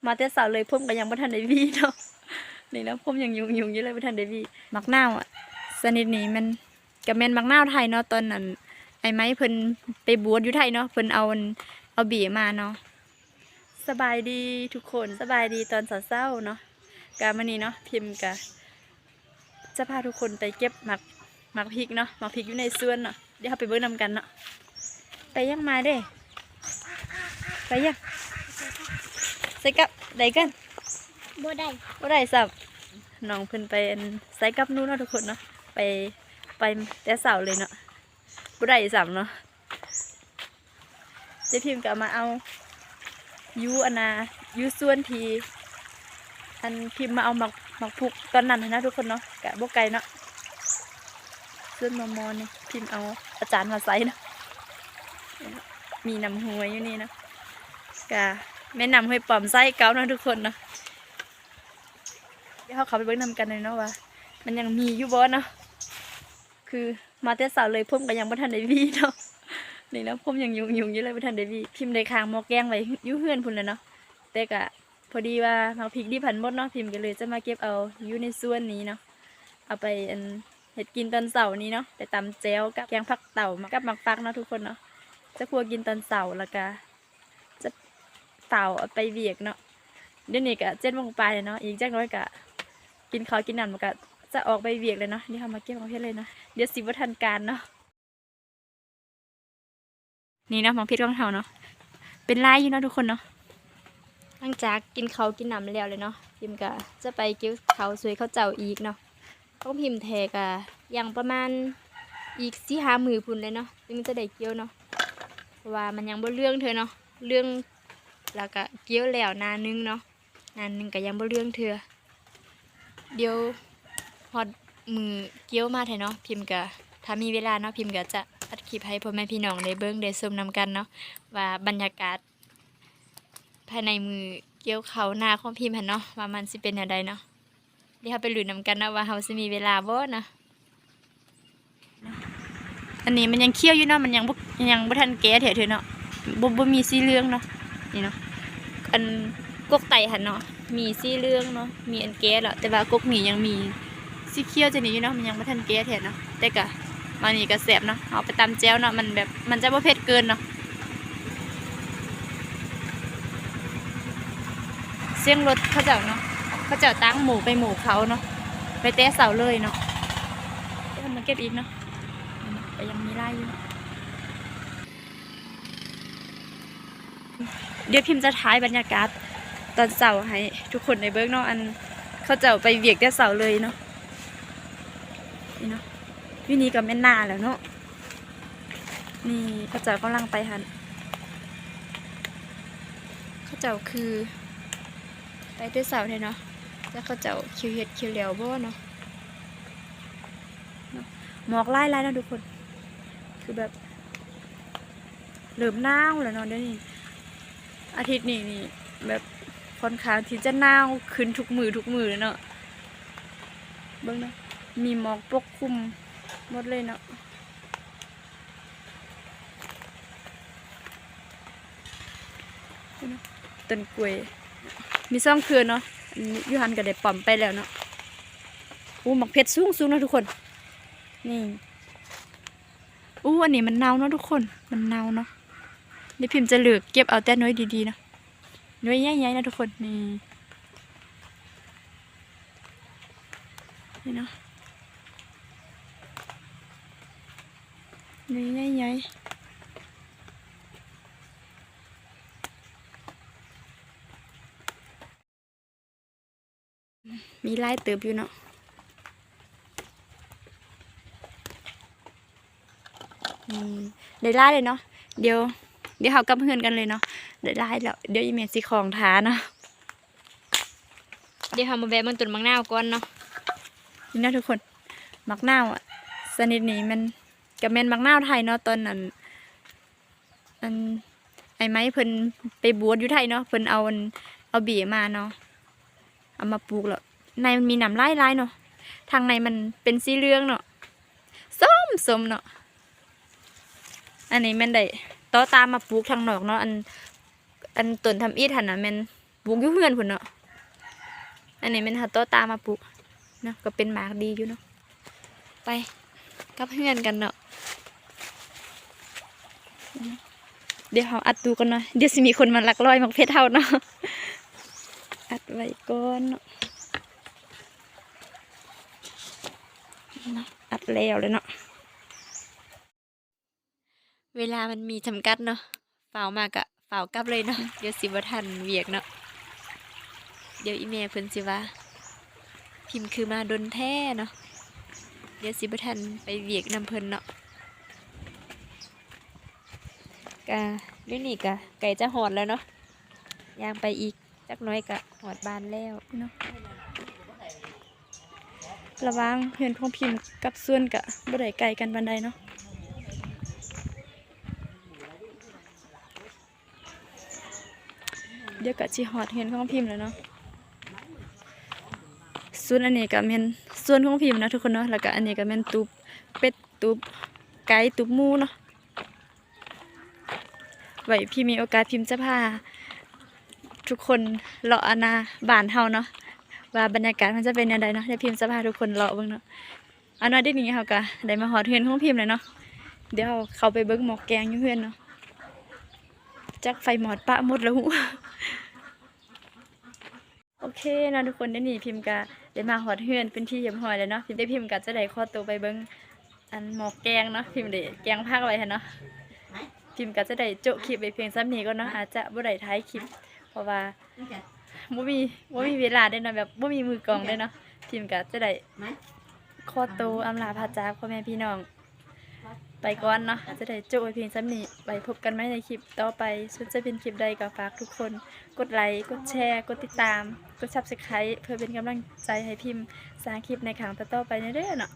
มาแต่เสาเลยผมก็ยังบ่ทันได้วีเนาะนี่นะผมยังยุ่งอยู่เลยบ่ทันได้วีมักนาวอ่ะสนิทนี้มันก็แม่นมักนาวไทยเนาะตอนนั้นไอ้ไม้เพิ่นไปบวชอยู่ไทยเนาะเพิ่นเอาบีมาเนาะสบายดีทุกคนสบายดีตอนเช้าๆเนาะกะมื้อนี้เนาะพิมพ์กะจะพาทุกคนไปเก็บมักพริกเนาะมักพริกอยู่ในสวนเนาะเดี๋ยวเราไปเบิ่งนำกันเนาะไปยังมาเด้ไปยังใส่กับได้กันบ่ได้สับน้องเพิ่นไปใส่กับนู้นเนาะทุกคนเนาะไปแต่เสาเลยเนาะบ่ได้สับเนาะเจ๊พิมพ์ก็มาเอายูส่วนทีอันพิมพ์มาเอามักพุกตอนนั้นนะทุกคนเนาะกะบ่ไกลเนาะส่วนมอนี่พิมพ์เอาอาจารย์มาใส่เนาะมีน้ำหวยอยู่นี่เนาะกะแม่นำให้ปอมไส้เก้านะทุกคนเนาะเดี๋ยวเขาไปเบิ่งนำกันเลยเนาะว่ามันยังมีอยู่บ่เนาะคือมาแต่เสาเลยผมก็ยังบ่ทันได้วีเนาะนี่นะผมยังยุ่งอยู่เลยบ่ทันได้วีพิมพ์ได้ค้างหม้อแกงไว้อยู่เฮือนพุ่นเลยเนาะแต่ก็พอดีว่ามักพริกดิบพันหมดเนาะพิมพ์ก็เลยจะมาเก็บเอาอยู่ในส่วนนี้เนาะเอาไปเฮ็ดกินตอนเสาร์นี้เนาะไปตำแจ่วกับแกงผักเต่ากับมักฟักเนาะทุกคนเนาะจะครัวกินตอนเสาร์แล้วก็จะเต่าเอาไปเวียกเนาะเดี๋ยวนี้ก็7 โมงปลายเนาะอีกจักน้อยก็กินข้าวกินน้ำมันก็จะออกไปเวียกเลยเนาะนี่เขามาเก็บเอาเพชรเลยเนาะเดี๋ยวสิบ่ทันการเนาะนี่เนาะมักเพชรของเขาเนาะเป็นลายอยู่เนาะทุกคนเนาะหลังจากกินข้าวกินน้ำแล้วเลยเนาะพิมก็จะไปเกี่ยวข้าวสวยข้าวเจ้าอีกเนาะต้องพิมแทกะอย่างประมาณอีก4-5 มื้อพุ่นเลยเนาะจึงจะได้เกี่ยวเนาะเพราะว่ามันยังบ่เรื่องเธอเนาะเรื่องแล้วก็เกี่ยวแล้วนานนึงเนาะนานนึงก็ยังบ่เรื่องเธอเดี๋ยวฮอดมือเกี่ยวมาเถอะเนาะพิมก็ถ้ามีเวลาเนาะพิมก็จะอัดคลิปให้พ่อแม่พี่น้องได้เบิ่งได้ชมนำกันเนาะว่าบรรยากาศภายในมือเกี่ยวเขาหน้าของพิมพ์หั่นเนาะว่ามันสิเป็นอย่างไรเนาะเดี๋ยวเราไปลุ้นนำกันนะว่าเราสิมีเวลาบ่นะอันนี้มันยังเคี้ยวอยู่เนาะมันยังบ่ทันแก่เถอะเนาะบ่มีสีเหลืองเนาะนี่เนาะอันกกไตหั่นเนาะมีสีเหลืองเนาะมีอันแก่แล้วแต่ว่ากกนี่ยังมีสีเขียวจะนี่อยู่เนาะมันยังบ่ทันแก่เถอะเนาะแต่ก็มานี่ก็แซ่บเนาะเอาไปตำแจ่วเนาะมันแบบมันจะบ่เผ็ดเกินเนาะเสียงรถเขาเจ้าเนาะเขาเจ้าตั้งหมูไปหมูเขาเนาะไปเตะเสาเลยเนาะเดี๋ยวมาเก็บอีกเนาะแต่ยังมีไล่อยู่เดี๋ยวพิมพ์จะท้ายบรรยากาศตอนเสาให้ทุกคนในเบิ้งเนาะอันเขาเจ้าไปเวียกแต่เสาเลยเนาะนี่เนาะวินี้ก็แม่นหน้าแล้วเนาะนี่เขาเจ้ากำลังไปหันเขาเจ้าคือไปด้วยเสาเลยเนาะแล้วเขาเจ้าคิวเห็ดคิวเหลียวบ่เนาะหมอกไล่นะทุกคนคือแบบเริ่มหนาวแล้วเนาะเดี๋ยวนี้อาทิตย์นี้นี่แบบค่อนข้างที่จะหนาวขึ้นทุกมือเลยเนาะเบิ่งเนาะมีหมอกปกคลุมหมดเลยเนาะต้นกล้วยมีซ่องเขื่อนเนาะยูฮันก็ได้ปั๊มไปแล้วเนาะหมักเพชรสูงนะทุกคนนี่อันนี้มันเน่าเนาะทุกคนมันเน่าเนาะนี่พิมพ์จะเลือกเก็บเอาแต่น้อยดีๆนะน้อยใหญ่ๆนะทุกคนนี่เนาะน้อยใหญ่ๆมีลายเติบอยู่เนาะได้ไล่เลยเนาะเดี๋ยวเขากำเฮือนกันเลยเนาะได้ไล่แล้วเดี๋ยวอีเมลสิของท้าเนาะเดี๋ยวเขามาแบะมันตุ่นมักนาวก่อนเนาะนี่นะทุกคนมักนาวอ่ะสนิทนี้มันกับแม่นมักนาวไทยเนาะตอนนั้นไอ้ไม้เพิ่นไปบวชอยู่ไทยเนาะเพิ่นเอาบีมาเนาะเอามาปลูกแล้วในมันมีหนามไล่เนาะทางในมันเป็นสีเหลืองเนาะส้มเนาะอันนี้แม่นได้ต่อตามมาปลูกทางนอกเนาะอันต้นทำอีดหันน่ะแม่น ปลูกอยู่เฮือนพุ่นเนาะอันนี้เป็นหาโตตามมาปลูกเนาะก็เป็นหมากดีอยู่เนาะไปกลับเฮือนกันเนาะเดี๋ยวเราอัดดูกันเนาะเดี๋ยวสิมีคนมาลักลอยหมกเพชรเฮาเนาะอัดไว้ก่อนเนาะอัดแล้วเลยเนาะเวลามันมีจำกัดเนาะเฝ้ามากะเฝ้ากลับเลยเนาะเดี๋ยวสิบ่ทันเวียกเนาะเดี๋ยวอีเมลเพิ่นสิว่าพิมพ์คือมาดนแท้เนาะเดี๋ยวสิบ่ทันไปเวียกนำเพิ่นเนาะกะเดี๋ยวนี้กะไก่จะหอดแล้วเนาะย่างไปอีกจักหน้อยกะหอดบานแล้วเนาะระวังเพื่อนของพิมพ์กับส่วนกะบ่ได้ไกลกันบันไดเนาะเดี๋ยวกะสิหอดเฮือนของพิมพ์แล้วเนาะส่วนอันนี้ก็แม่นส่วนของพิมพ์นะทุกคนเนาะแล้วก็อันนี้ก็แม่นตุบเป็ดตุบไก่ตุบหมูเนาะไว้พี่มีโอกาสพิมพ์จะพาทุกคนเลาะอาณาบ้านเฮาเนาะว่าบรรยากาศมันจะเป็นยังไงเนาะเดี๋ยวพิมพ์จะพาทุกคนเลาะเบิ่งเนาะอันนั้นได้นี้เฮาก็ได้มาหอดเฮือนของพิมพ์เลยเนาะเดี๋ยวเขาไปเบิ่งหมอกแกงอยู่เฮือนเนาะจักไฟหมอดปะหมดแล้ว โอเคนะทุกคนเดี๋ยวนี้พิมพ์ก็ได้มาหอดเฮือนเป็นที่เรียบร้อยแล้วเนาะพิมพ์ได้พิมพ์ก็จะได้ขอตัวไปเบิ่งอันหมอกแกงเนาะพิมพ์ได้แกงผักไว้หั่นเนาะพิมพ์ก็จะได้โจะคลิปไปเพียงซ้ำนี้ก็เนาะอาจจะบ่ได้ท้ายคลิปเพราะว่าบ่มีเวลาได้เนาะแบบบ่มีมือกลองได้เนาะพิมพ์ก็จะได้ขอตัวอำลาพระจากพ่อแม่พี่น้องไปก่อนเนาะจะได้โจะไปเพียงซ้ำนี้ไปพบกันใหม่ในคลิปต่อไปส่วนจะเป็นคลิปใดก็ฝากทุกคนกดไลค์กดแชร์กดติดตามกด Subscribe เพื่อเป็นกำลังใจให้พิมพ์สร้างคลิปในครั้งต่อๆไปเรื่อยๆเนาะ